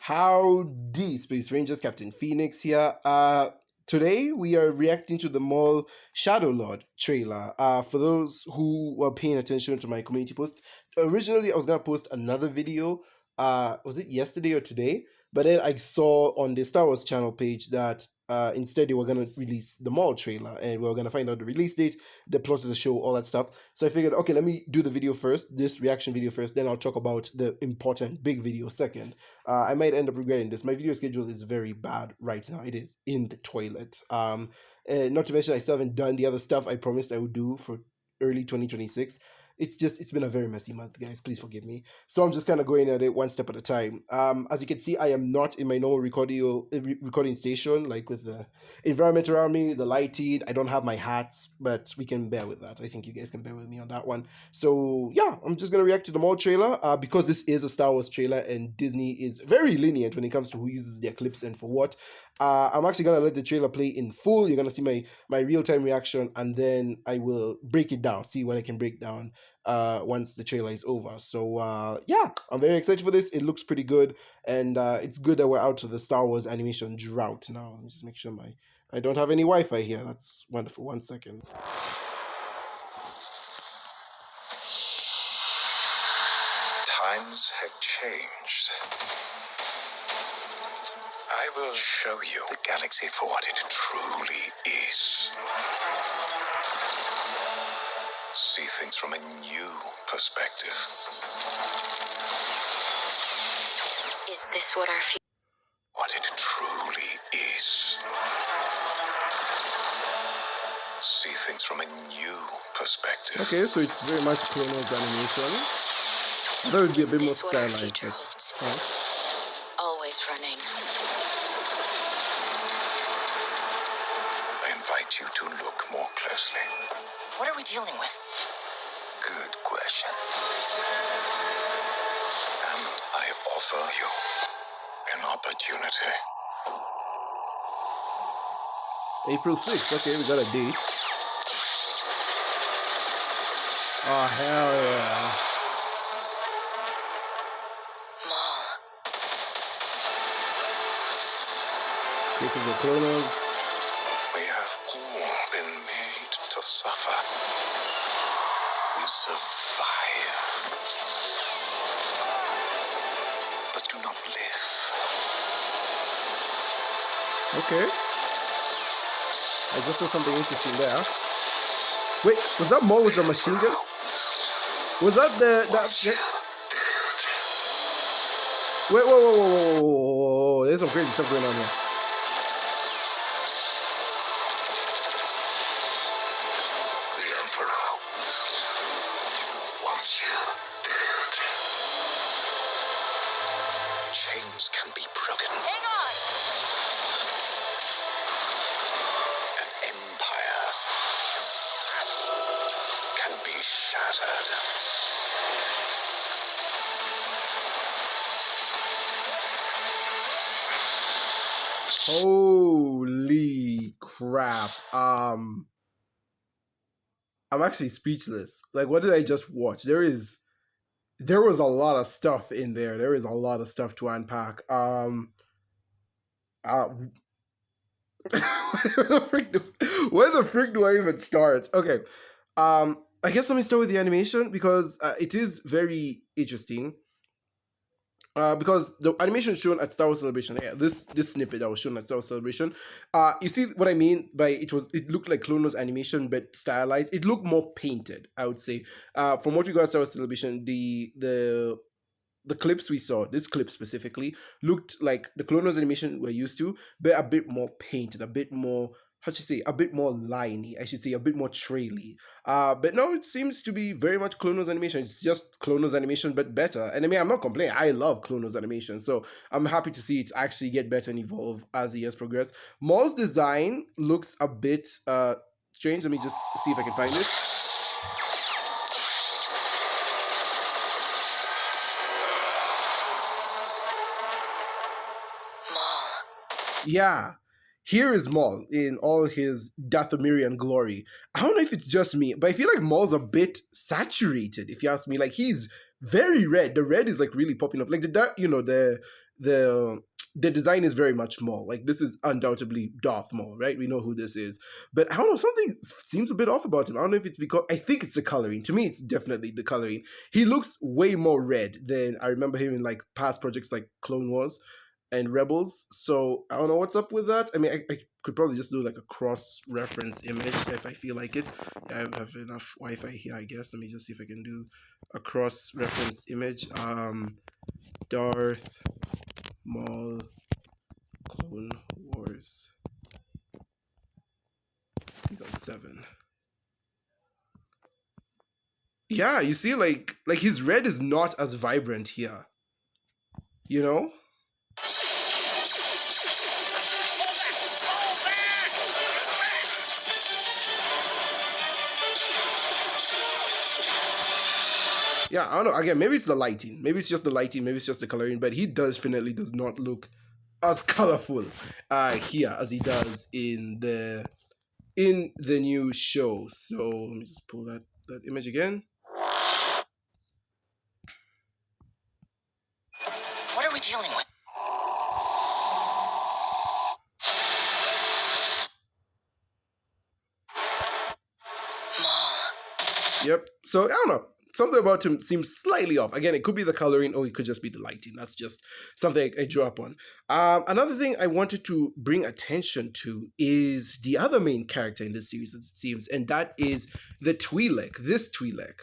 Howdy, Space Rangers, Captain Phoenix here. Today we are reacting to the Maul Shadow Lord trailer. For those who were paying attention to my community post, originally I was gonna post another video. Was it yesterday or today? But then I saw on the Star Wars channel page that instead they were gonna release the Maul trailer, and we were gonna find out the release date, the plot of the show, all that stuff. So I figured, okay, let me do the video first, this reaction video first, then I'll talk about the important big video second. I might end up regretting this. My video schedule is very bad right now. It is in the toilet. Not to mention I still haven't done the other stuff I promised I would do for early 2026. It's been a very messy month, guys. Please forgive me. So I'm just kind of going at it one step at a time. As you can see, I am not in my normal recording station, like with the environment around me, the lighting. I don't have my hats, but we can bear with that. I think you guys can bear with me on that one. So yeah, I'm just gonna react to the Maul trailer because this is a Star Wars trailer, and Disney is very lenient when it comes to who uses their clips and for what. I'm actually gonna let the trailer play in full. You're gonna see my real-time reaction, and then I will break it down, see what I can break down once the trailer is over. So yeah, I'm very excited for this. It looks pretty good, and it's good that we're out of the Star Wars animation drought now. Let me just make sure I don't have any Wi-Fi here. That's wonderful. 1 second. Times have changed. I will show you the galaxy for what it truly is. See things from a new perspective. Is this what our future? What it truly is. See things from a new perspective. Okay, so it's very much Clone Wars animation. That would be a bit more stylized. Always running. I invite you to look more closely. What are we dealing with? Good question. And I offer you an opportunity. April 6th. Okay, we got a date. Oh, hell yeah. Maul. This is the Clone Wars. We have all been made to suffer. We survive, but do not live. Okay. I just saw something interesting there. Wait, was that Maul with the machine gun? Was that Wait, whoa. There's some crazy stuff going on here. The Emperor wants you dead. Chains can be broken. Hang on! And empires can be shattered. Holy crap. I'm actually speechless. Like, what did I just watch? There was a lot of stuff in there. There is a lot of stuff to unpack. Where the frick do I even start? Okay. I guess let me start with the animation because it is very interesting. Because the animation shown at Star Wars Celebration, yeah, this snippet that was shown at Star Wars Celebration, you see what I mean by it looked like Clone Wars animation but stylized. It looked more painted, I would say. From what we got at Star Wars Celebration, the clips we saw, this clip specifically, looked like the Clone Wars animation we're used to, but a bit more painted, a bit more, how should I say, a bit more liney, I should say, a bit more traily. But no, it seems to be very much Clone Wars animation. It's just Clone Wars animation, but better. And I mean, I'm not complaining. I love Clone Wars animation, so I'm happy to see it actually get better and evolve as the years progress. Maul's design looks a bit strange. Let me just see if I can find it. Yeah, here is Maul in all his Dathomirian glory. I don't know if it's just me, but I feel like Maul's a bit saturated, if you ask me. Like, he's very red. The red is like really popping off. Like the dark, the the design is very much Maul. Like this is undoubtedly Darth Maul, right? We know who this is. But I don't know, something seems a bit off about him. I don't know if it's because I think it's the coloring. To me, it's definitely the coloring. He looks way more red than I remember him in like past projects like Clone Wars and Rebels. So I don't know what's up with that. I mean, I could probably just do like a cross-reference image if I feel like it. I have enough Wi-Fi here, I guess. Let me just see if I can do a cross-reference image. Darth Maul Clone Wars Season 7. Yeah, you see, like his red is not as vibrant here. You know? Yeah, I don't know. Again, maybe it's the lighting. Maybe it's just the lighting. Maybe it's just the coloring. But he definitely does not look as colorful here as he does in the new show. So let me just pull that image again. What are we dealing with? Maul. Yep. So I don't know. Something about him seems slightly off. Again, it could be the coloring or it could just be the lighting. That's just something I drew up on. Another thing I wanted to bring attention to is the other main character in this series, it seems, and that is the Twi'lek. This Twi'lek.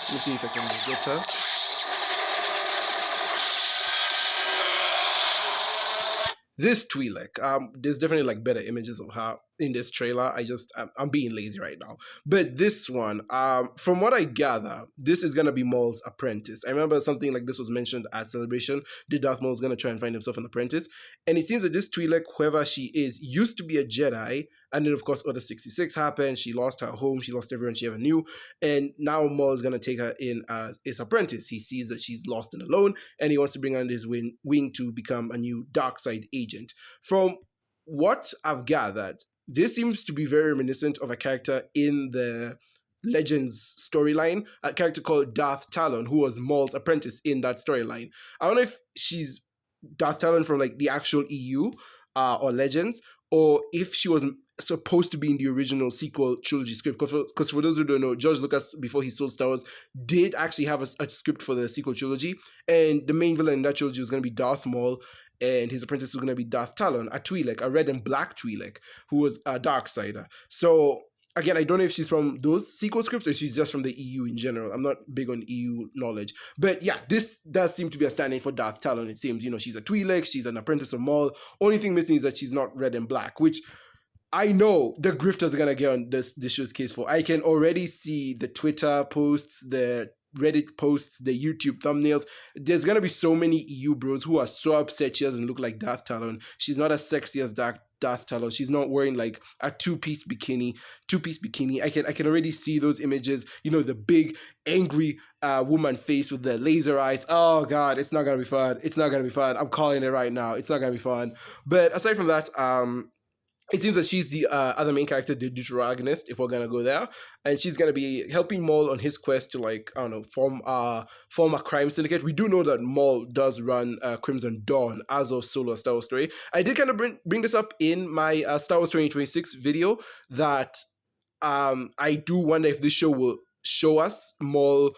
Let me see if I can get her. This Twi'lek, there's definitely like better images of her in this trailer. I'm being lazy right now. But this one, from what I gather, this is gonna be Maul's apprentice. I remember something like this was mentioned at Celebration. The Darth Maul's gonna try and find himself an apprentice, and it seems that this Twi'lek, whoever she is, used to be a Jedi, and then of course Order 66 happened. She lost her home, she lost everyone she ever knew, and now Maul's gonna take her in as his apprentice. He sees that she's lost and alone, and he wants to bring her under his wing to become a new dark side agent. From what I've gathered, this seems to be very reminiscent of a character in the Legends storyline, a character called Darth Talon, who was Maul's apprentice in that storyline. I don't know if she's Darth Talon from like the actual EU or Legends, or if she was supposed to be in the original sequel trilogy script. Because for those who don't know, George Lucas, before he sold Star Wars, did actually have a script for the sequel trilogy, and the main villain in that trilogy was going to be Darth Maul, and his apprentice was going to be Darth Talon, a Twi'lek, a red and black Twi'lek, who was a Darksider. So again, I don't know if she's from those sequel scripts or she's just from the EU in general. I'm not big on EU knowledge. But yeah, this does seem to be a stand-in for Darth Talon, it seems. You know, she's a Twi'lek, she's an apprentice of Maul. Only thing missing is that she's not red and black, which I know the grifters are going to get on this show's case for. I can already see the Twitter posts, the Reddit posts, the YouTube thumbnails. There's going to be so many EU bros who are so upset she doesn't look like Darth Talon. She's not as sexy as Darth Talon. She's not wearing like a two-piece bikini. I can already see those images. You know, the big angry woman face with the laser eyes. Oh god, it's not gonna be fun. It's not gonna be fun. I'm calling it right now. It's not gonna be fun. But aside from that, it seems that she's the other main character, the deuteragonist, if we're gonna go there, and she's gonna be helping Maul on his quest to, like, I don't know, form a crime syndicate. We do know that Maul does run Crimson Dawn as a solo Star Wars story. I did kind of bring this up in my Star Wars 2026 video, that I do wonder if this show will show us Maul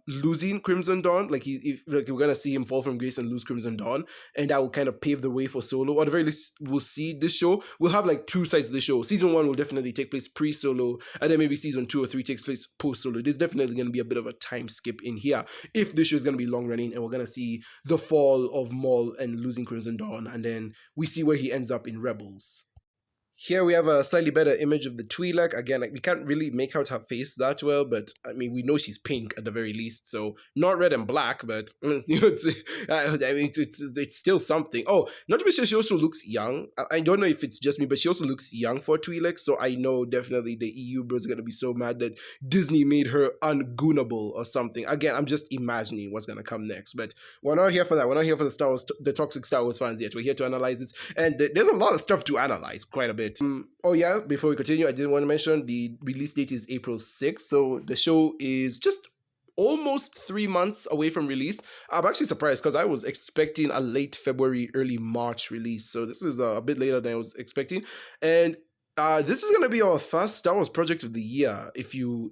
losing Crimson Dawn, like we're gonna see him fall from grace and lose Crimson Dawn, and that will kind of pave the way for Solo. Or at the very least, we'll see this show. We'll have like two sides of the show. Season 1 will definitely take place pre-Solo, and then maybe season 2 or 3 takes place post-Solo. There's definitely gonna be a bit of a time skip in here if this show is gonna be long running, and we're gonna see the fall of Maul and losing Crimson Dawn, and then we see where he ends up in Rebels. Here we have a slightly better image of the Twi'lek. Again, like, we can't really make out her face that well, but I mean, we know she's pink at the very least, so not red and black, but you know, it's still something. Oh, not to mention, she also looks young. I don't know if it's just me, but she also looks young for Twi'lek, so I know definitely the EU bros are gonna be so mad that Disney made her ungoonable or something. Again, I'm just imagining what's gonna come next, but we're not here for that. We're not here for the toxic Star Wars fans yet. We're here to analyze this, and there's a lot of stuff to analyze, quite a bit. it. Oh yeah, before we continue, I didn't want to mention the release date is April 6th, so the show is just almost 3 months away from release. I'm actually surprised because I was expecting a late February, early March release, so this is a bit later than I was expecting, and this is gonna be our first Star Wars project of the year. If you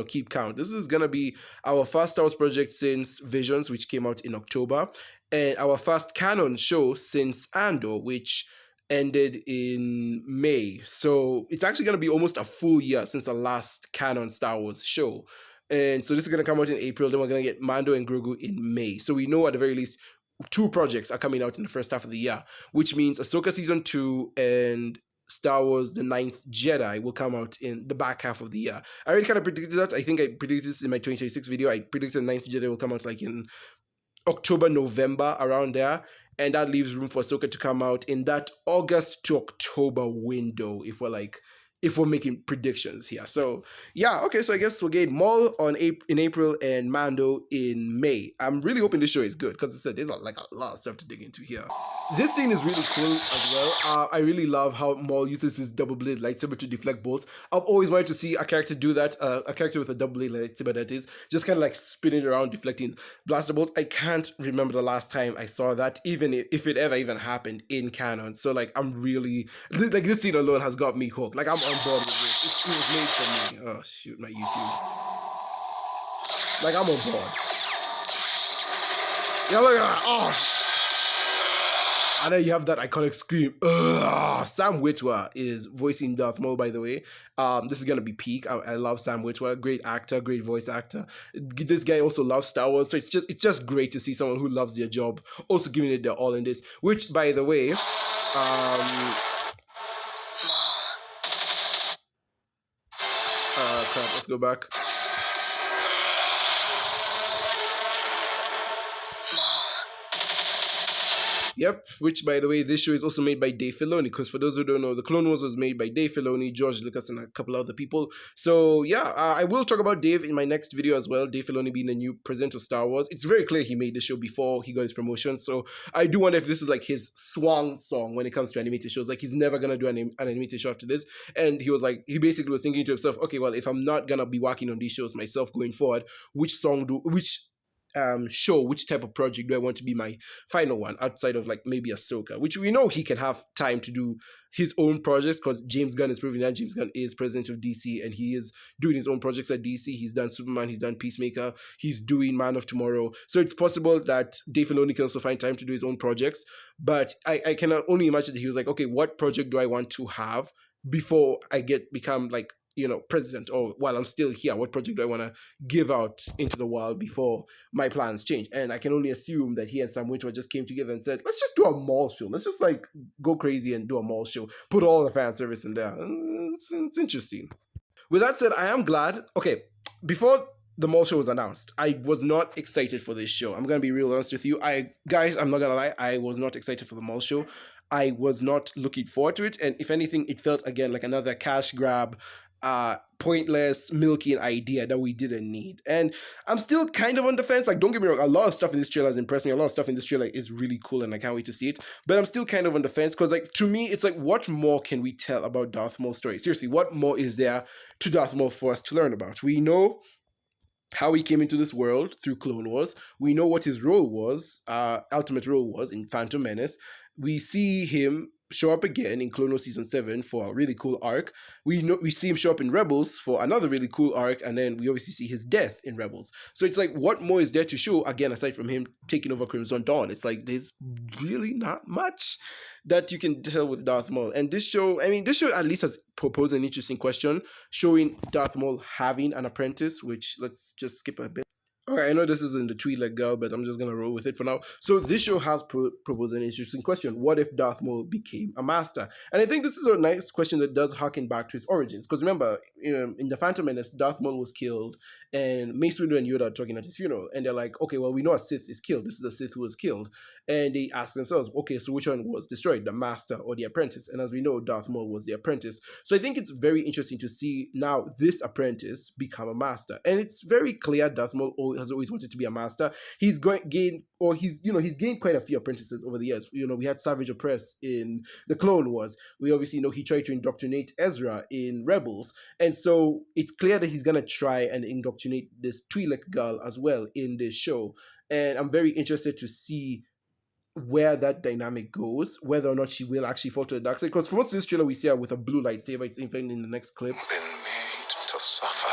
keep count, this is gonna be our first Star Wars project since Visions, which came out in October, and our first canon show since Andor, which ended in May. So it's actually gonna be almost a full year since the last canon Star Wars show. And so this is gonna come out in April. Then we're gonna get Mando and Grogu in May. So we know at the very least two projects are coming out in the first half of the year, which means Ahsoka season 2 and Star Wars The Ninth Jedi will come out in the back half of the year. I already kind of predicted that. I think I predicted this in my 2026 video. I predicted The Ninth Jedi will come out like in October, November, around there. And that leaves room for Ahsoka to come out in that August to October window if we're making predictions here. So yeah, okay, so I guess we'll get Maul in April and Mando in May. I'm really hoping this show is good because I said there's like a lot of stuff to dig into here. This scene is really cool as well. I really love how Maul uses his double-bladed lightsaber to deflect bolts. I've always wanted to see a character do that, a character with a double-bladed lightsaber that is, just kind of like spinning around, deflecting blaster bolts. I can't remember the last time I saw that, even if it ever even happened in canon. So like, I'm really, like this scene alone has got me hooked. Like I'm on board with this. It was made for me. Oh shoot, my YouTube. Like I'm on board. Yeah, look at that. Oh. And then you have that iconic scream. Ugh. Sam Witwer is voicing Darth Maul, by the way. This is gonna be peak. I love Sam Witwer. Great actor, great voice actor. This guy also loves Star Wars, so it's just great to see someone who loves their job also giving it their all in this. Which, by the way, crap. Let's go back. Yep, which by the way, this show is also made by Dave Filoni, because for those who don't know, The Clone Wars was made by Dave Filoni, George Lucas, and a couple other people. So yeah, I will talk about Dave in my next video as well, Dave Filoni being the new president of Star Wars. It's very clear he made the show before he got his promotion, so I do wonder if this is like his swan song when it comes to animated shows. Like he's never gonna do an animated show after this, and he basically was thinking to himself, okay, well, if I'm not gonna be working on these shows myself going forward, which show, which type of project do I want to be my final one outside of like maybe Ahsoka, which we know he can have time to do his own projects because James Gunn is proving that James Gunn is president of DC and he is doing his own projects at DC. He's done Superman, he's done Peacemaker, he's doing Man of Tomorrow. So it's possible that Dave Filoni can also find time to do his own projects. But I can only imagine that he was like, okay, what project do I want to have before I become like, president, or while I'm still here, what project do I want to give out into the world before my plans change? And I can only assume that he and Sam Witwer just came together and said, let's just do a Maul show. Let's just like go crazy and do a Maul show. Put all the fan service in there. It's interesting. With that said, I am glad. Okay, before the Maul show was announced, I was not excited for this show. I'm going to be real honest with you. I'm not going to lie. I was not excited for the Maul show. I was not looking forward to it. And if anything, it felt again like another cash grab, pointless milking idea that we didn't need. And I'm still kind of on the fence. Like, don't get me wrong, a lot of stuff in this trailer has impressed me. A lot of stuff in this trailer is really cool and I can't wait to see it. But I'm still kind of on the fence because, like, to me, it's like, what more can we tell about Darth Maul's story? Seriously, what more is there to Darth Maul for us to learn about? We know how he came into this world through Clone Wars. We know what his role was, ultimate role was in Phantom Menace. We see him show up again in Clone Wars Season 7 for a really cool arc. We see him show up in Rebels for another really cool arc, and then we obviously see his death in Rebels. So it's like, what more is there to show, again, aside from him taking over Crimson Dawn? It's like, there's really not much that you can tell with Darth Maul. And this show at least has proposed an interesting question, showing Darth Maul having an apprentice, which, let's just skip a bit. Okay, I know this isn't the Twi'lek girl, but I'm just going to roll with it for now. So this show has proposed an interesting question. What if Darth Maul became a master? And I think this is a nice question that does harken back to his origins. Because remember, in the Phantom Menace, Darth Maul was killed, and Mace Windu and Yoda are talking at his funeral. And they're like, okay, well, we know a Sith is killed. This is a Sith who was killed. And they ask themselves, okay, so which one was destroyed, the master or the apprentice? And as we know, Darth Maul was the apprentice. So I think it's very interesting to see now this apprentice become a master. And it's very clear Darth Maul has always wanted to be a master. He's gained quite a few apprentices over the years. We had Savage Opress in the Clone Wars. We obviously know he tried to indoctrinate Ezra in Rebels, and so it's clear that he's gonna try and indoctrinate this Twi'lek girl as well in this show. And I'm very interested to see where that dynamic goes, whether or not she will actually fall to the dark side. Because for most of this trailer, we see her with a blue lightsaber. It's even in the next clip. Been made to suffer.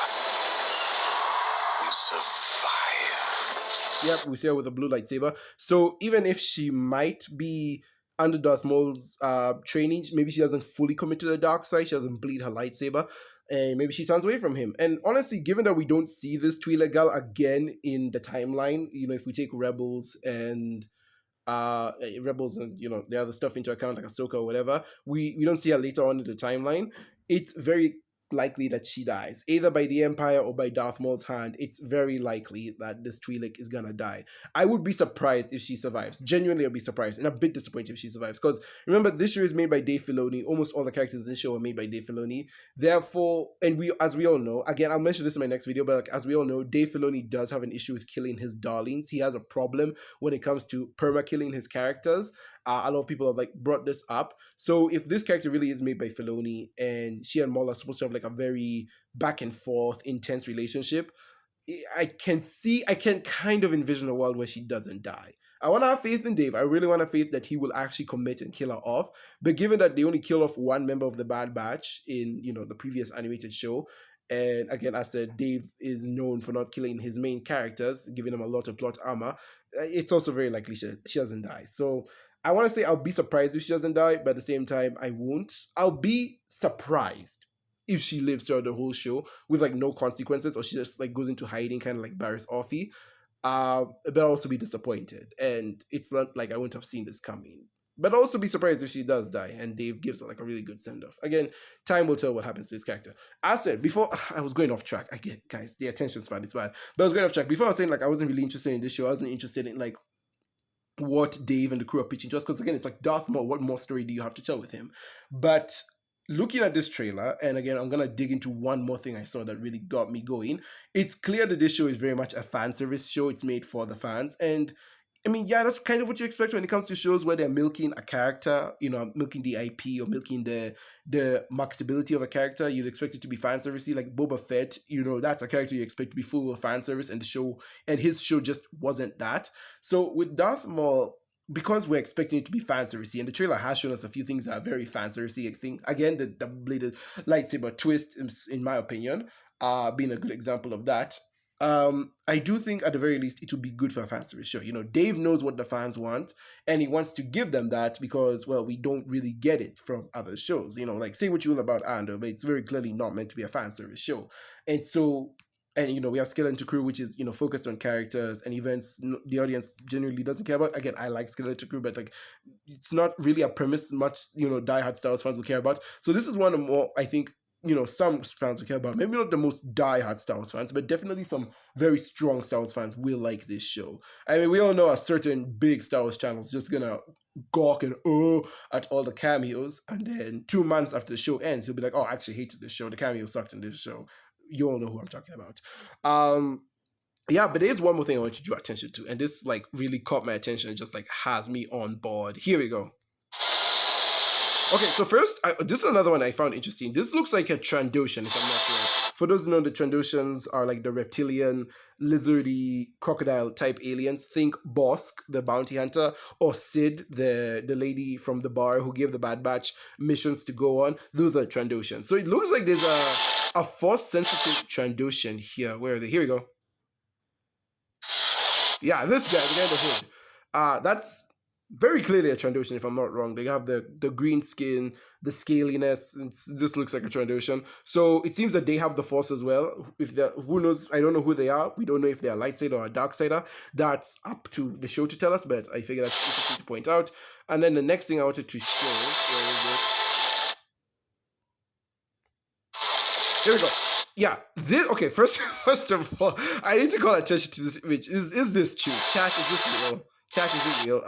We survive. Yep, we see her with a blue lightsaber. So even if she might be under Darth Maul's training, maybe she doesn't fully commit to the dark side. She doesn't bleed her lightsaber, and maybe she turns away from him. And honestly, given that we don't see this Twi'lek girl again in the timeline, if we take Rebels and the other stuff into account, like Ahsoka or whatever, we don't see her later on in the timeline. It's very likely that she dies, either by the Empire or by Darth Maul's hand. It's very likely that this Twi'lek is gonna die. I would be surprised if she survives. Genuinely, I'd be surprised and a bit disappointed if she survives. Because remember, this show is made by Dave Filoni. Almost all the characters in this show are made by Dave Filoni. Therefore, and as we all know, again, I'll mention this in my next video, but as we all know, Dave Filoni does have an issue with killing his darlings. He has a problem when it comes to perma-killing his characters. A lot of people have brought this up. So if this character really is made by Filoni and she and Maul are supposed to have a very back and forth, intense relationship, I can kind of envision a world where she doesn't die. I want to have faith in Dave. I really want to have faith that he will actually commit and kill her off. But given that they only kill off one member of the Bad Batch in the previous animated show, and again, as I said, Dave is known for not killing his main characters, giving them a lot of plot armor. It's also very likely she doesn't die. So I want to say I'll be surprised if she doesn't die, but at the same time, I won't. I'll be surprised if she lives throughout the whole show with no consequences, or she just goes into hiding, kind of like Barriss Offee. But I'll also be disappointed, and it's not like I wouldn't have seen this coming. But I'll also be surprised if she does die and Dave gives her a really good send-off. Again, time will tell what happens to this character. As I said before, I was going off track. Again, guys, the attention span is bad. But I was going off track. Before I was saying I wasn't really interested in this show. I wasn't interested in what Dave and the crew are pitching to us, because again, it's Darth Maul, what more story do you have to tell with him? But looking at this trailer, and again, I'm gonna dig into one more thing I saw that really got me going. It's clear that this show is very much a fan service show. It's made for the fans, and I mean, yeah, that's kind of what you expect when it comes to shows where they're milking a character, milking the IP or milking the marketability of a character. You'd expect it to be fan servicey, like Boba Fett. That's a character you expect to be full of fan service, and his show just wasn't that. So with Darth Maul, because we're expecting it to be fan servicey, and the trailer has shown us a few things that are very fan servicey. I think again, the double-bladed lightsaber twist, in my opinion, being a good example of that. I do think at the very least it would be good for a fan service show. Dave knows what the fans want, and he wants to give them that because, well, we don't really get it from other shows. Say what you will about Andor, but it's very clearly not meant to be a fan service show. And so, we have Skeleton Crew, which is, focused on characters and events the audience generally doesn't care about. Again, I like Skeleton Crew, but it's not really a premise much, diehard Star Wars fans will care about. So this is one of the more, I think, some fans will care about. Maybe not the most diehard Star Wars fans, but definitely some very strong Star Wars fans will like this show. I mean, we all know a certain big Star Wars channel is just gonna gawk and at all the cameos, and then 2 months after the show ends, he'll be like, "Oh, I actually hated this show. The cameo sucked in this show." You all know who I'm talking about. Yeah, but there's one more thing I want to draw attention to, and this really caught my attention and just has me on board. Here we go. Okay, so first, this is another one I found interesting. This looks like a Trandoshan, if I'm not wrong. For those who know, the Trandoshans are the reptilian, lizardy, crocodile type aliens. Think Bosk, the bounty hunter, or Sid, the lady from the bar who gave the Bad Batch missions to go on. Those are Trandoshans. So it looks like there's a force-sensitive Trandoshan here. Where are they? Here we go. Yeah, this guy, the guy in the hood. That's very clearly a Trandoshan, if I'm not wrong. They have the green skin, the scaliness. This looks like a Trandoshan. So it seems that they have the Force as well. Who knows? I don't know who they are. We don't know if they're a light sider or a dark sider. That's up to the show to tell us, but I figure that's interesting to point out. And then the next thing I wanted to show, where is it? Here we go. Yeah, okay, first of all, I need to call attention to this image. Is this true? Chat, is this real? Chat, is it real?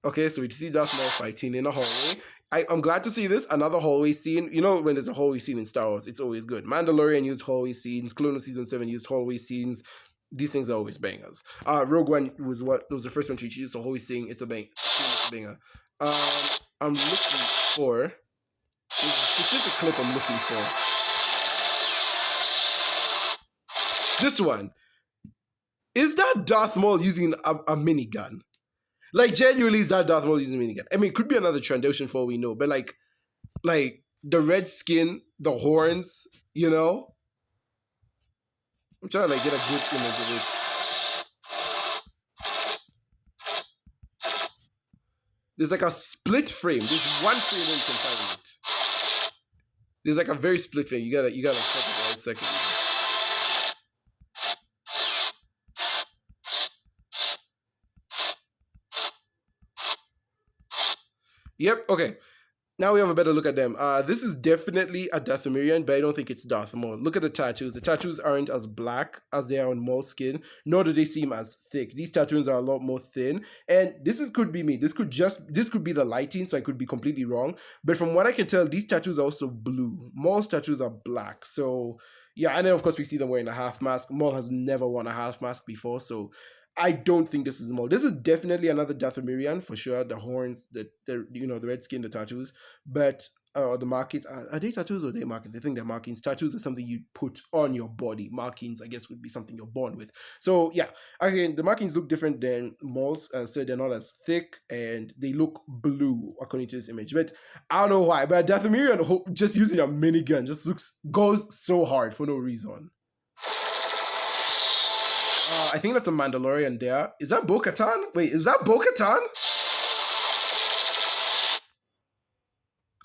Okay, so we see Darth Maul fighting in a hallway. I'm glad to see this. Another hallway scene. When there's a hallway scene in Star Wars, it's always good. Mandalorian used hallway scenes. Clone Wars Season 7 used hallway scenes. these things are always bangers. Rogue One was the first one to introduce, so always saying it's a banger. I'm looking for there's a specific clip I'm looking for. This one. Is that Darth Maul using a minigun? Like, genuinely, is that Darth Maul using a minigun? I mean, it could be another Trandoshan for all we know, but like the red skin, the horns, you know? I'm trying to like get a good image of it. There's like a split frame. There's one frame where you can find it. There's like a very split frame. You gotta check it out a second. Yep, okay. Now we have a better look at them. This is definitely a Dathomirian, but I don't think it's Darth Maul. Look at the tattoos. The tattoos aren't as black as they are on Maul's skin, nor do they seem as thick. These tattoos are a lot more thin, and could be me. This could be the lighting, so I could be completely wrong. But from what I can tell, these tattoos are also blue. Maul's tattoos are black. So yeah, and then of course we see them wearing a half mask. Maul has never worn a half mask before, so I don't think this is Maul. This is definitely another Dathomirian for sure. The horns, the red skin, the tattoos, but the markings are they tattoos or are they markings? I think they're markings. Tattoos are something you put on your body. Markings, I guess, would be something you're born with. So yeah, again, the markings look different than Maul's. So they're not as thick and they look blue according to this image. But I don't know why. But Dathomirian just using a minigun just goes so hard for no reason. I think that's a Mandalorian there. Is that Bo-Katan? Wait, is that Bo-Katan?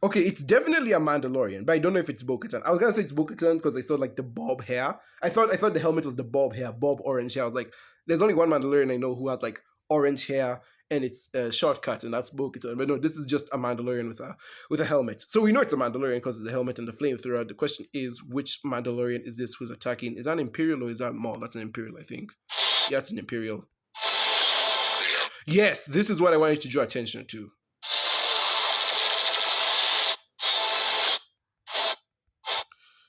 Okay, it's definitely a Mandalorian, but I don't know if it's Bo-Katan. I was gonna say it's Bo-Katan because I saw like the bob hair. I thought the helmet was the bob hair, bob orange hair. I was like, there's only one Mandalorian I know who has like orange hair and it's shortcut, and that's Bo-Katan. But no, this is just a Mandalorian with a helmet. So we know it's a Mandalorian because of the helmet and the flamethrower. The question is, which Mandalorian is this who's attacking? Is that an Imperial or is that Maul? That's an Imperial, I think. Yeah, it's an Imperial. Yes, this is what I wanted to draw attention to.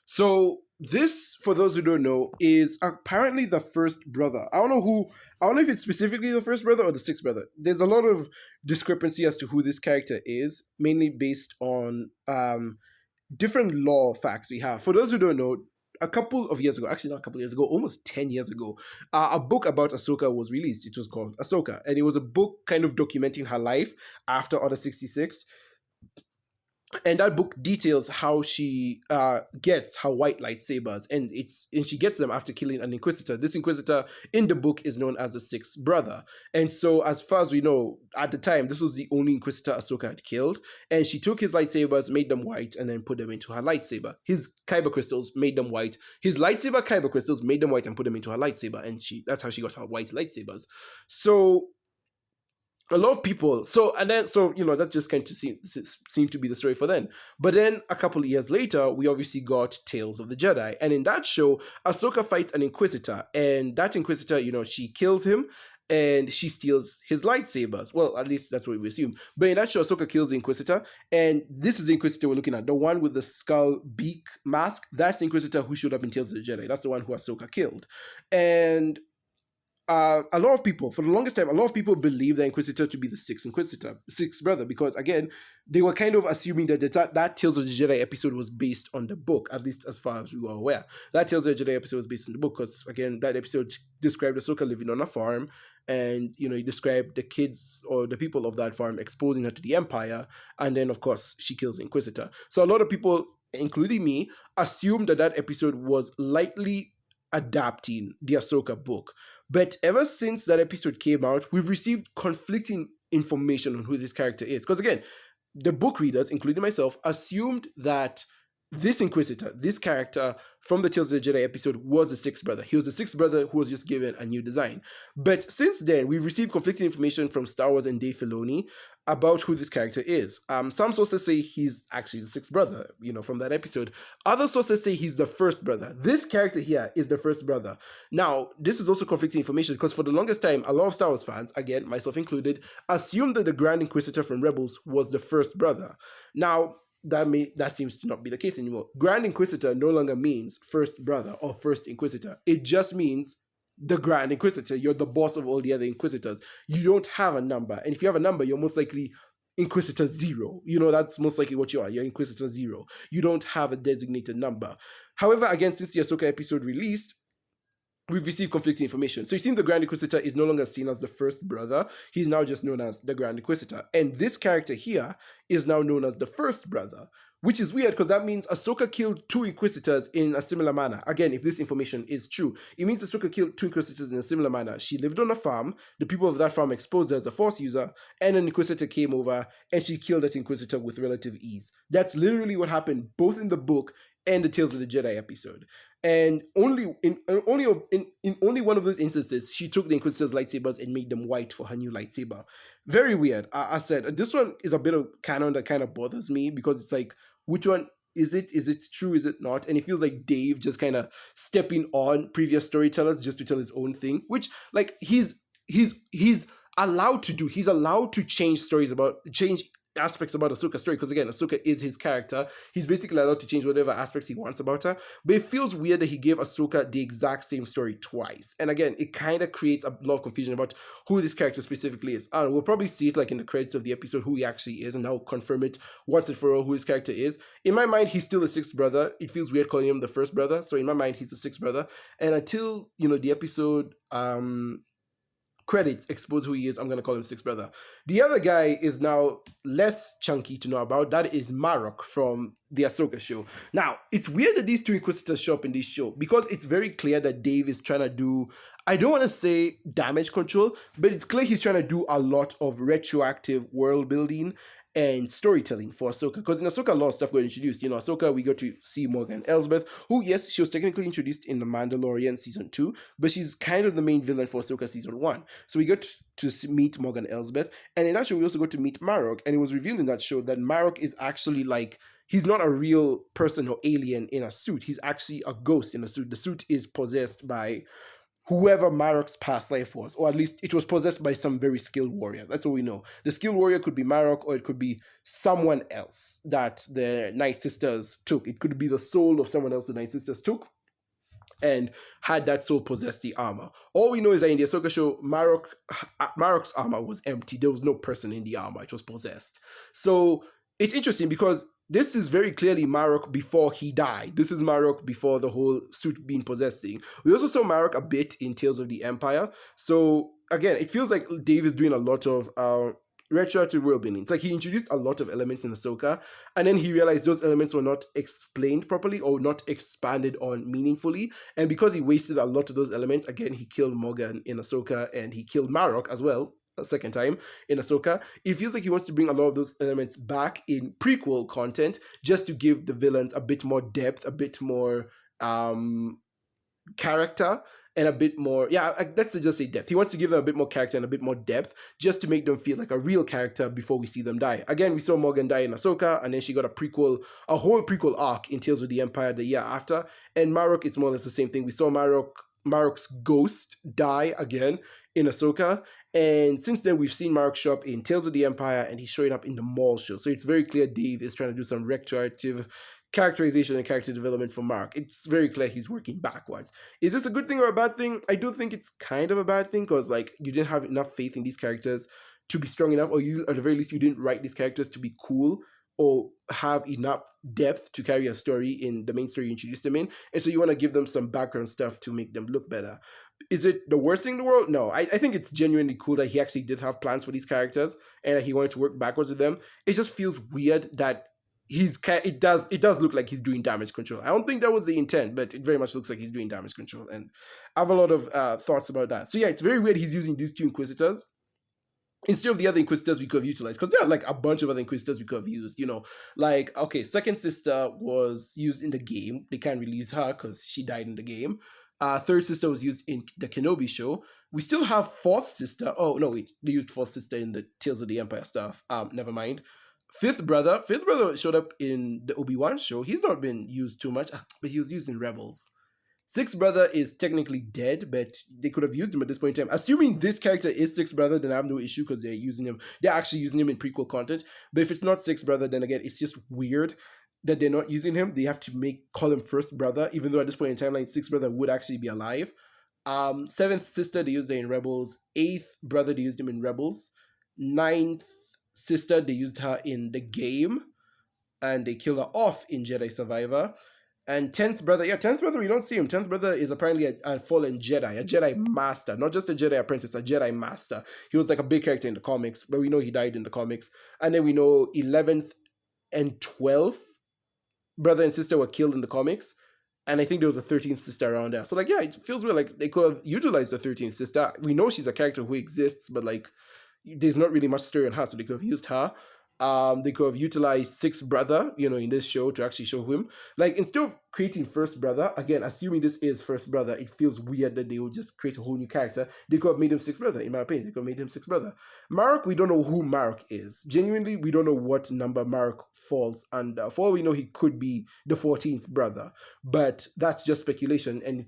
So this, for those who don't know, is apparently the first brother. I don't know if it's specifically the first brother or the sixth brother. There's a lot of discrepancy as to who this character is, mainly based on different lore facts we have. For those who don't know, a couple of years ago, actually not a couple of years ago, almost 10 years ago, a book about Ahsoka was released. It was called Ahsoka, and it was a book kind of documenting her life after Order 66. And that book details how she gets her white lightsabers, and she gets them after killing an Inquisitor. This Inquisitor in the book is known as the Sixth Brother, and so as far as we know, at the time, this was the only Inquisitor Ahsoka had killed, and she took his lightsabers, made them white, and then put them into her lightsaber. His kyber crystals made them white. His lightsaber kyber crystals made them white and put them into her lightsaber, and that's how she got her white lightsabers. So a lot of people, that just kind of seemed to be the story for then. But then a couple of years later, we obviously got Tales of the Jedi, and in that show, Ahsoka fights an Inquisitor, and that Inquisitor, she kills him and she steals his lightsabers. Well, at least that's what we assume. But in that show, Ahsoka kills the Inquisitor, and this is the Inquisitor we're looking at, the one with the skull beak mask. That's the Inquisitor who showed up in Tales of the Jedi. That's the one who Ahsoka killed. And a lot of people, for the longest time, a lot of people believe the Inquisitor to be the sixth brother, because again, they were kind of assuming that Tales of the Jedi episode was based on the book, at least as far as we were aware. That Tales of the Jedi episode was based on the book, because again, that episode described Ahsoka living on a farm, and he described the kids or the people of that farm exposing her to the Empire, and then of course she kills the Inquisitor. So a lot of people, including me, assumed that episode was likely adapting the Ahsoka book. But ever since that episode came out, we've received conflicting information on who this character is. Because again, the book readers, including myself, assumed that this Inquisitor, this character from the Tales of the Jedi episode, was the sixth brother. He was the sixth brother who was just given a new design. But since then, we've received conflicting information from Star Wars and Dave Filoni about who this character is. Some sources say he's actually the sixth brother, from that episode. Other sources say he's the first brother. This character here is the first brother. Now, this is also conflicting information because for the longest time, a lot of Star Wars fans, again, myself included, assumed that the Grand Inquisitor from Rebels was the first brother. Now, that seems to not be the case anymore. Grand Inquisitor no longer means first brother or first Inquisitor. It just means the Grand Inquisitor. You're the boss of all the other Inquisitors. You don't have a number. And if you have a number, you're most likely Inquisitor 0. That's most likely what you are. You're Inquisitor 0. You don't have a designated number. However, again, since the Ahsoka episode released, we've received conflicting information. So it seems the Grand Inquisitor is no longer seen as the first brother. He's now just known as the Grand Inquisitor. And this character here is now known as the first brother, which is weird because that means Ahsoka killed 2 Inquisitors in a similar manner. Again, if this information is true, it means Ahsoka killed 2 Inquisitors in a similar manner. She lived on a farm, the people of that farm exposed her as a Force user, and an Inquisitor came over and she killed that Inquisitor with relative ease. That's literally what happened both in the book and the Tales of the Jedi episode. And in only one of those instances, she took the Inquisitor's lightsabers and made them white for her new lightsaber. Very weird. I said, this one is a bit of canon that kind of bothers me because it's like, which one is it? Is it true? Is it not? And it feels like Dave just kind of stepping on previous storytellers just to tell his own thing, which like he's allowed to do. He's allowed to change aspects about Ahsoka's story, because again, Ahsoka is his character. He's basically allowed to change whatever aspects he wants about her, but it feels weird that he gave Ahsoka the exact same story twice. And again, it kind of creates a lot of confusion about who this character specifically is. I don't know, we'll probably see it like in the credits of the episode who he actually is, and I'll confirm it once and for all who his character is. In my mind, he's still the 6th brother. It feels weird calling him the first brother, so in my mind, he's the 6th brother. And until the episode credits expose who he is, I'm going to call him 6th brother. The other guy is now less chunky to know about. That is Marok from the Ahsoka show. Now, it's weird that these 2 Inquisitors show up in this show because it's very clear that Dave is trying to do, I don't want to say damage control, but it's clear he's trying to do a lot of retroactive world building and storytelling for Ahsoka. Because in Ahsoka, a lot of stuff got introduced. Ahsoka, we got to see Morgan Elsbeth, who, yes, she was technically introduced in The Mandalorian Season 2, but she's kind of the main villain for Ahsoka Season 1. So we got to meet Morgan Elsbeth, and in that show, we also got to meet Marok, and it was revealed in that show that Marok is actually like, he's not a real person or alien in a suit. He's actually a ghost in a suit. The suit is possessed by whoever Marok's past life was, or at least it was possessed by some very skilled warrior. That's all we know. The skilled warrior could be Marok, or it could be someone else that the Night Sisters took. It could be the soul of someone else the Night Sisters took and had that soul possess the armor. All we know is that in the Ahsoka show, Marok's armor was empty. There was no person in the armor. It was possessed. So it's interesting because this is very clearly Marok before he died. This is Marok before the whole suit being possessing. We also saw Marok a bit in Tales of the Empire. So again, it feels like Dave is doing a lot of retroactive world building. It's like he introduced a lot of elements in Ahsoka, and then he realized those elements were not explained properly or not expanded on meaningfully. And because he wasted a lot of those elements, again, he killed Morgan in Ahsoka and he killed Marok as well a second time in Ahsoka. It feels like he wants to bring a lot of those elements back in prequel content just to give the villains a bit more depth, a bit more character, and a bit more, let's just say depth. He wants to give them a bit more character and a bit more depth just to make them feel like a real character before we see them die. Again, we saw Morgan die in Ahsoka, and then she got a whole prequel arc in Tales of the Empire the year after. And Marok, it's more or less the same thing. We saw Marok's ghost die again in Ahsoka, and since then we've seen Marok show up in Tales of the Empire, and he's showing up in the Maul show. So it's very clear Dave is trying to do some retroactive characterization and character development for Marok. It's very clear he's working backwards. Is this a good thing or a bad thing? I do think it's kind of a bad thing because like you didn't have enough faith in these characters to be strong enough, or you at the very least you didn't write these characters to be cool or have enough depth to carry a story in the main story you introduced them in. And so you want to give them some background stuff to make them look better. Is it the worst thing in the world? No, I think it's genuinely cool that he actually did have plans for these characters and that he wanted to work backwards with them. It just feels weird that it does look like he's doing damage control. I don't think that was the intent, but it very much looks like he's doing damage control. And I have a lot of thoughts about that. So yeah, it's very weird he's using these 2 Inquisitors instead of the other Inquisitors we could have utilized, because there are like a bunch of other Inquisitors we could have used, like, okay, second sister was used in the game. They can't release her because she died in the game. Third sister was used in the Kenobi show. We still have fourth sister. Oh, no, wait, they used fourth sister in the Tales of the Empire stuff. Never mind. Fifth brother showed up in the Obi-Wan show. He's not been used too much, but he was used in Rebels. Sixth brother is technically dead, but they could have used him at this point in time. Assuming this character is Sixth brother, then I have no issue because they're using him. They're actually using him in prequel content. But if it's not Sixth brother, then again, it's just weird that they're not using him. They have to call him first brother, even though at this point in time, like, Sixth brother would actually be alive. Seventh sister, they used her in Rebels. Eighth brother, they used him in Rebels. Ninth sister, they used her in the game, and they kill her off in Jedi Survivor. And 10th brother, yeah, 10th brother, we don't see him. 10th brother is apparently a fallen Jedi, a Jedi master, not just a Jedi apprentice, a Jedi master. He was like a big character in the comics, but we know he died in the comics. And then we know 11th and 12th brother and sister were killed in the comics. And I think there was a 13th sister around there. So, like, yeah, it feels weird. Like, they could have utilized the 13th sister. We know she's a character who exists, but, like, there's not really much story on her, so they could have used her. They could have utilized Sixth Brother, in this show to actually show him. Like, instead of creating First Brother, again, assuming this is First Brother, it feels weird that they would just create a whole new character. They could have made him Sixth Brother, in my opinion. They could have made him Sixth Brother. Marok, we don't know who Marok is. Genuinely, we don't know what number Marok falls under. For all we know, he could be the 14th brother. But that's just speculation, and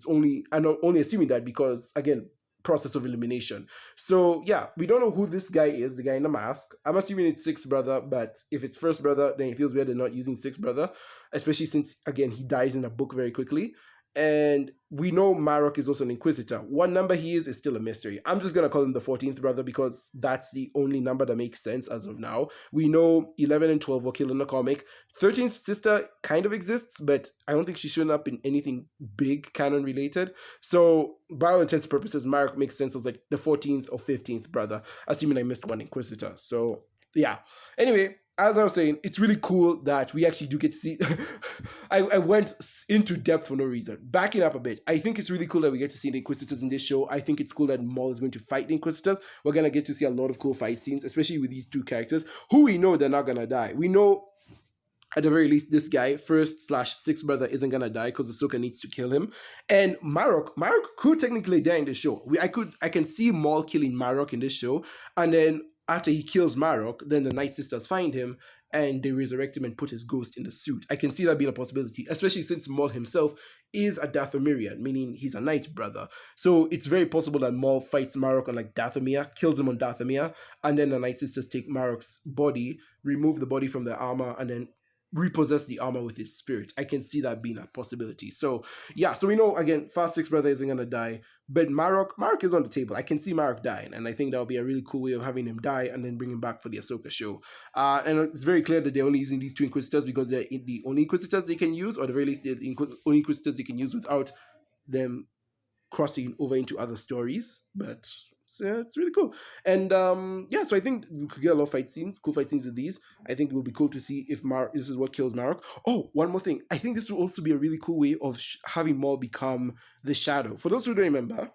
I'm only assuming that because, again, process of elimination. So yeah, we don't know who this guy is, the guy in the mask. I'm assuming it's Sixth Brother, but if it's First Brother, then it feels weird they're not using Sixth Brother, especially since, again, he dies in the book very quickly. And we know Marok is also an Inquisitor. What number he is still a mystery. I'm just going to call him the 14th brother because that's the only number that makes sense as of now. We know 11 and 12 were killed in the comic. 13th sister kind of exists, but I don't think she's shown up in anything big canon related. So, by all intents and purposes, Marok makes sense as like the 14th or 15th brother, assuming I missed one Inquisitor. So, yeah. Anyway, as I was saying, it's really cool that we actually do get to see. I went into depth for no reason. Backing up a bit, I think it's really cool that we get to see the Inquisitors in this show. I think it's cool that Maul is going to fight the Inquisitors. We're going to get to see a lot of cool fight scenes, especially with these two characters who we know they're not going to die. We know at the very least, this guy, first/sixth brother, isn't gonna die because Ahsoka needs to kill him. And Marok could technically die in the show. I can see Maul killing Marok in this show, and then after he kills Marok, then the Night Sisters find him and they resurrect him and put his ghost in the suit. I can see that being a possibility, especially since Maul himself is a Dathomirian, meaning he's a Night brother. So it's very possible that Maul fights Marok on like Dathomir, kills him on Dathomir, and then the Night Sisters take Marok's body, remove the body from the armor, and then repossess the armor with his spirit. I can see that being a possibility. So yeah, so we know again, Fast Six brother isn't gonna die, but Marok is on the table. I can see Marok dying, and I think that would be a really cool way of having him die and then bring him back for the Ahsoka show. And it's very clear that they're only using these two Inquisitors because they're the only Inquisitors they can use, or at the very least, they're the only Inquisitors they can use without them crossing over into other stories. But yeah, it's really cool. And yeah, so I think we could get a lot of cool fight scenes with these. I think it will be cool to see if this is what kills Marok. Oh, one more thing. I think this will also be a really cool way of having Maul become the Shadow. For those who don't remember,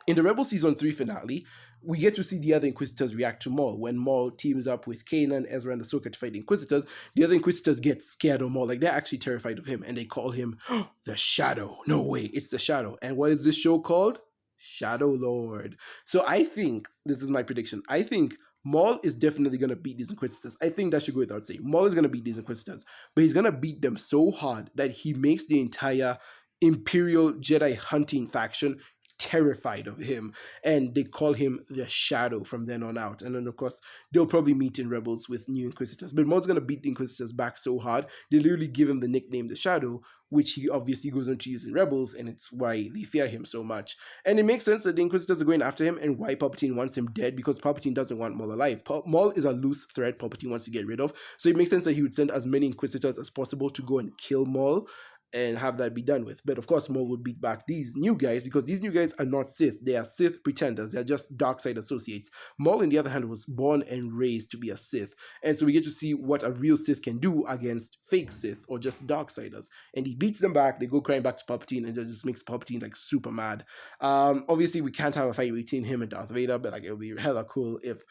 in the Rebel Season 3 finale, we get to see the other Inquisitors react to Maul. When Maul teams up with Kanan, Ezra, and Ahsoka to fight the Inquisitors, the other Inquisitors get scared of Maul. Like, they're actually terrified of him, and they call him the Shadow. No way, it's the Shadow. And what is this show called? Shadow Lord. So I think, this is my prediction, I think Maul is definitely going to beat these Inquisitors. I think that should go without saying. Maul is going to beat these Inquisitors, but he's going to beat them so hard that he makes the entire Imperial Jedi hunting faction terrified of him, and they call him the Shadow from then on out. And then of course they'll probably meet in Rebels with new Inquisitors, but Maul's gonna beat the Inquisitors back so hard they literally give him the nickname the Shadow, which he obviously goes on to use in Rebels, and it's why they fear him so much. And it makes sense that the Inquisitors are going after him and why Palpatine wants him dead, because Palpatine doesn't want Maul alive. Maul is a loose thread Palpatine wants to get rid of, so it makes sense that he would send as many Inquisitors as possible to go and kill Maul and have that be done with. But of course, Maul would beat back these new guys because these new guys are not Sith. They are Sith pretenders. They're just dark side associates. Maul, on the other hand, was born and raised to be a Sith. And so we get to see what a real Sith can do against fake Sith or just darksiders. And he beats them back. They go crying back to Palpatine, and that just makes Palpatine like super mad. Obviously, we can't have a fight between him and Darth Vader, but like it would be hella cool if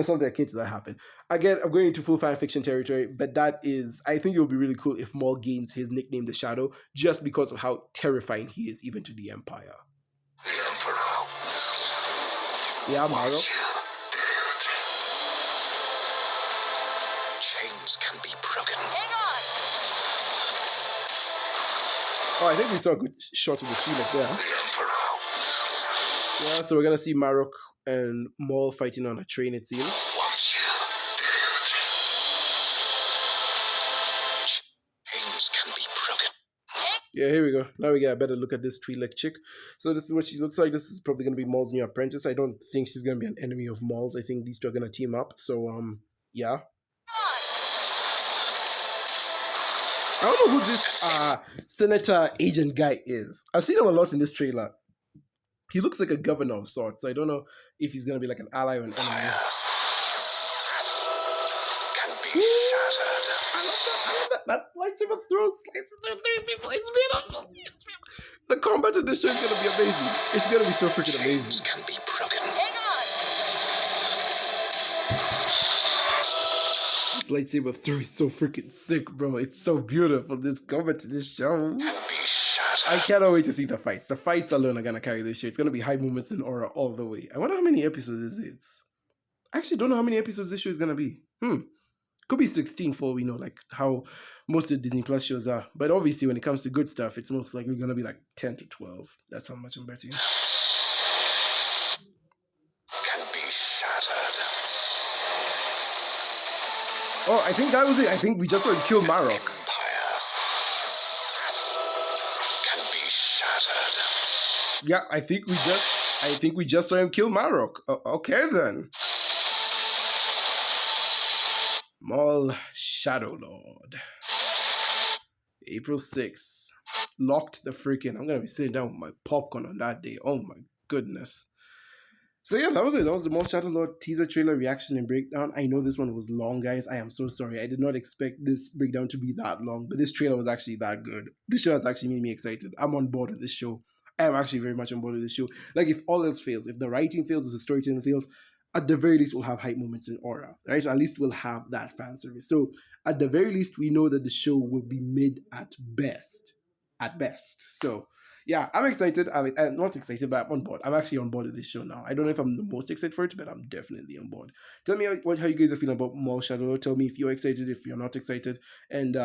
something akin to that happened. Again, I'm going into full fan fiction territory, but that is, I think it would be really cool if Maul gains his nickname, the Shadow, just because of how terrifying he is even to the Empire. The Emperor. Yeah, Maro. Chains can be broken. Hang on! Oh, I think we saw a good shot of the Phoenix there. The Emperor. Yeah, so we're gonna see Marok and Maul fighting on a train, it seems. Yeah, here we go. Now we get a better look at this Twi'lek chick. So this is what she looks like. This is probably going to be Maul's new apprentice. I don't think she's going to be an enemy of Maul's. I think these two are going to team up. So, yeah. I don't know who this Senator Agent guy is. I've seen him a lot in this trailer. He looks like a governor of sorts. So I don't know if he's going to be like an ally or an enemy. Empires can be shattered. I love that. That lightsaber throws slices through three people. It's beautiful. The combat in this show is going to be amazing. It's going to be so freaking Chains amazing. can be broken. Hang on! This lightsaber throw is so freaking sick, bro. It's so beautiful. This combat in this show. Can be shattered. I cannot wait to see the fights. The fights alone are going to carry this show. It's going to be high moments in aura all the way. I wonder how many episodes this is. I actually don't know how many episodes this show is going to be. Could be 16 for we know, like how most of the Disney Plus shows are. But obviously, when it comes to good stuff, it's most likely going to be like 10 to 12. That's how much I'm betting. Can be shattered. Oh, I think that was it. I think we just saw him kill Marok. Empires can be shattered. Yeah, I think we just saw him kill Marok. Okay then. Maul Shadow Lord. April 6th. Locked the freaking. I'm gonna be sitting down with my popcorn on that day. Oh my goodness. So yeah, that was it. That was the Maul Shadow Lord teaser trailer reaction and breakdown. I know this one was long, guys. I am so sorry. I did not expect this breakdown to be that long, but this trailer was actually that good. This show has actually made me excited. I'm on board with this show. I am actually very much on board with this show. Like, if all else fails, if the writing fails, if the storytelling fails, at the very least, we'll have hype moments in aura, right? At least we'll have that fan service. So at the very least, we know that the show will be mid at best. At best. So yeah, I'm excited. I'm not excited, but I'm on board. I'm actually on board with this show now. I don't know if I'm the most excited for it, but I'm definitely on board. Tell me how you guys are feeling about Maul Shadow. Tell me if you're excited, if you're not excited, and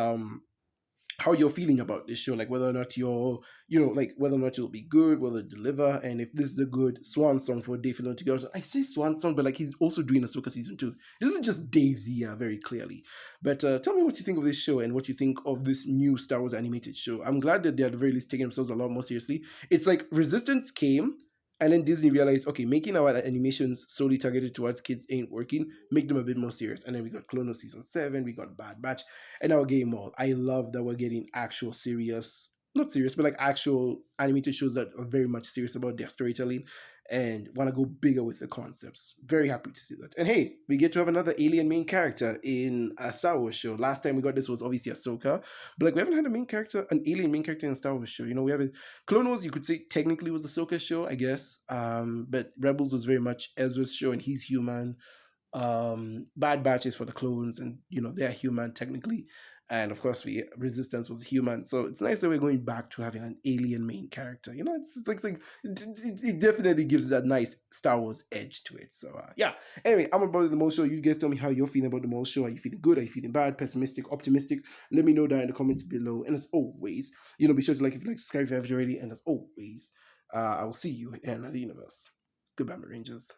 how you're feeling about this show, like whether or not you're, like whether or not it'll be good, whether it deliver, and if this is a good swan song for Dave Filoni to go. I say swan song, but like he's also doing Ahsoka season 2. This isn't just Dave's year, very clearly. But tell me what you think of this show and what you think of this new Star Wars animated show. I'm glad that they're at the very least taking themselves a lot more seriously. It's like Resistance came, and then Disney realized, okay, making our animations solely targeted towards kids ain't working. Make them a bit more serious. And then we got Clone Wars Season 7, we got Bad Batch, and now Game Maul. I love that we're getting actual serious, not serious, but like actual animated shows that are very much serious about their storytelling and want to go bigger with the concepts. Very happy to see that. And hey, we get to have another alien main character in a Star Wars show. Last time we got this was obviously Ahsoka, but like we haven't had an alien main character in a Star Wars show. We have Clone Wars, you could say technically was Ahsoka's show, I guess. But Rebels was very much Ezra's show, and he's human. Bad Batch is for the clones, and they're human technically, and of course Resistance was human. So it's nice that we're going back to having an alien main character. It's like it definitely gives that nice Star Wars edge to it. So yeah, anyway, I'm about the Maul show. You guys tell me how you're feeling about the Maul show. Are you feeling good? Are you feeling bad, pessimistic, optimistic? Let me know down in the comments below. And as always, be sure to like, if you like, subscribe if you haven't already. And as always, I will see you in the universe. Goodbye, my Rangers.